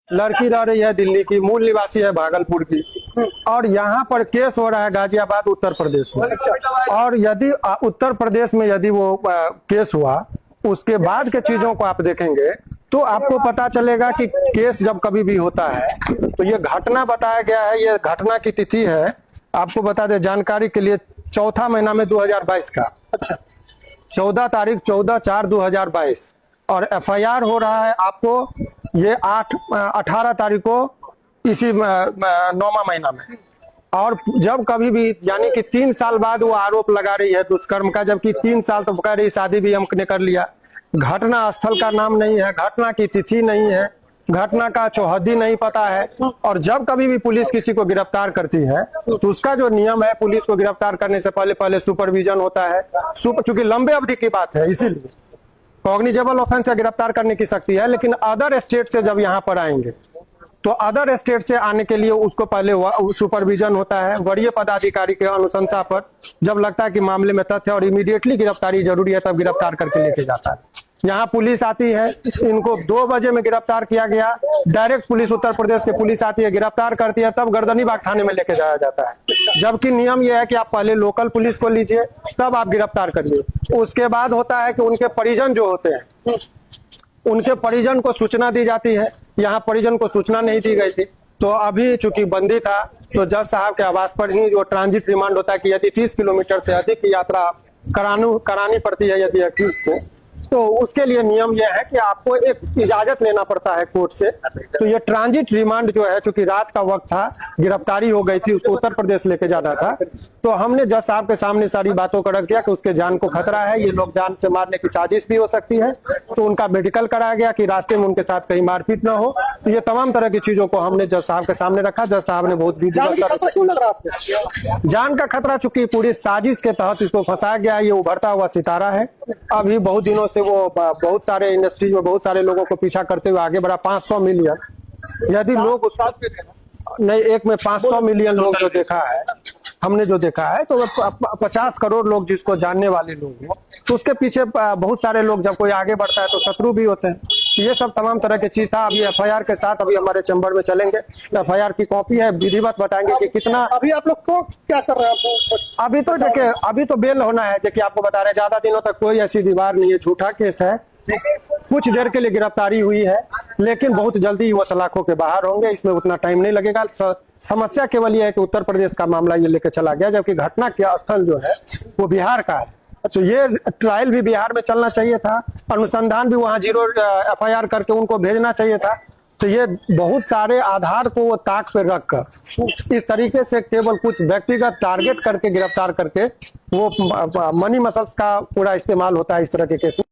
लड़की रह रही है दिल्ली की, मूल निवासी है भागलपुर की, और यहाँ पर केस हो रहा है गाजियाबाद उत्तर प्रदेश में। और यदि उत्तर प्रदेश में यदि वो केस हुआ, उसके बाद के चीजों को आप देखेंगे तो आपको पता चलेगा कि केस जब कभी भी होता है तो ये घटना बताया गया है। ये घटना की तिथि है, आपको बता दें जानकारी के लिए, चौथा महीना में 2022 का 14 तारीख 14/4/2022, और FIR हो रहा है आपको ये 18 तारीख को इसी 9वां महीना में। और जब कभी भी यानी कि 3 साल बाद वो आरोप लगा रही है दुष्कर्म का, जबकि 3 साल तो कह रही शादी भी हमने कर लिया। घटना स्थल का नाम नहीं है, घटना की तिथि नहीं है, घटना का चौहद्दी नहीं पता है। और जब कभी भी पुलिस किसी को गिरफ्तार करती है तो उसका जो नियम है, पुलिस को गिरफ्तार करने से पहले सुपरविजन होता है। चूंकि लंबे अवधि की बात है, इसीलिए कॉग्निजेबल ऑफेंस से गिरफ्तार करने की शक्ति है। लेकिन अदर स्टेट से जब यहाँ पर आएंगे तो अदर स्टेट से आने के लिए उसको पहले सुपरविजन होता है वरीय पदाधिकारी के अनुशंसा पर। जब लगता है कि मामले में तथ्य और इमीडिएटली गिरफ्तारी जरूरी है, तब गिरफ्तार करके लेके जाता है। यहाँ पुलिस आती है, इनको 2 बजे में गिरफ्तार किया गया, डायरेक्ट पुलिस उत्तर प्रदेश की पुलिस आती है, गिरफ्तार करती है, तब गर्दनीबाग थाने में लेके जाया जाता है। जबकि नियम यह है कि आप पहले लोकल पुलिस को लीजिए, तब आप गिरफ्तार करिए। उसके बाद होता है कि उनके परिजन जो होते हैं, उनके परिजन को सूचना दी जाती है। यहाँ परिजन को सूचना नहीं दी गई थी, तो अभी चूंकि बंदी था तो जज साहब के आवास पर ही जो ट्रांजिट रिमांड होता है कि यदि 30 किलोमीटर से अधिक की यात्रा करानी पड़ती है यदि अक्यूज को, तो उसके लिए नियम यह है कि आपको एक इजाजत लेना पड़ता है कोर्ट से। तो ये ट्रांजिट रिमांड जो है, चूंकि रात का वक्त था, गिरफ्तारी हो गई थी, उसको उत्तर प्रदेश लेके जाना था, तो हमने जज साहब के सामने सारी बातों को रख दिया कि उसके जान को खतरा है, ये लोग जान से मारने की साजिश भी हो सकती है। तो उनका मेडिकल कराया गया कि रास्ते में उनके साथ कहीं मारपीट ना हो। तो ये तमाम तरह की चीजों को हमने जज साहब के सामने रखा। जज साहब ने बहुत जान का खतरा, चूंकि पूरी साजिश के तहत इसको फंसाया गया है, ये उभरता हुआ सितारा है। अभी बहुत दिनों से वो बहुत सारे इंडस्ट्रीज में बहुत सारे लोगों को पीछा करते हुए आगे बढ़ा। 500 मिलियन यदि लोग उस नहीं, एक में 500 मिलियन लोग जो देखा है, हमने जो देखा है, तो 50 करोड़ लोग जिसको जानने वाले लोग हैं, तो उसके पीछे बहुत सारे लोग, जब कोई आगे बढ़ता है तो शत्रु भी होते हैं। ये सब तमाम तरह की चीज था। अभी FIR के साथ अभी हमारे चैम्बर में चलेंगे, FIR की कॉपी है, विधिवत बताएंगे कि कितना। अभी आप लोग को क्या कर रहे हैं? अभी तो देखिए, अभी तो बेल होना है, जैसे आप बता रहे हैं, ज्यादा दिनों तक कोई ऐसी दीवार नहीं है, झूठा केस है। कुछ देर के लिए गिरफ्तारी हुई है, लेकिन बहुत जल्दी वो सलाखों के बाहर होंगे, इसमें उतना टाइम नहीं लगेगा। समस्या केवल यह है कि उत्तर प्रदेश का मामला ये लेके चला गया, जबकि घटना के स्थल जो है वो बिहार का है। तो ये ट्रायल भी बिहार में चलना चाहिए था, अनुसंधान भी वहां 0 FIR करके उनको भेजना चाहिए था। तो ये बहुत सारे आधार को वो ताक पे रखकर इस तरीके से केवल कुछ व्यक्तिगत टारगेट करके गिरफ्तार करके वो मनी मसल्स का पूरा इस्तेमाल होता है इस तरह के केस में।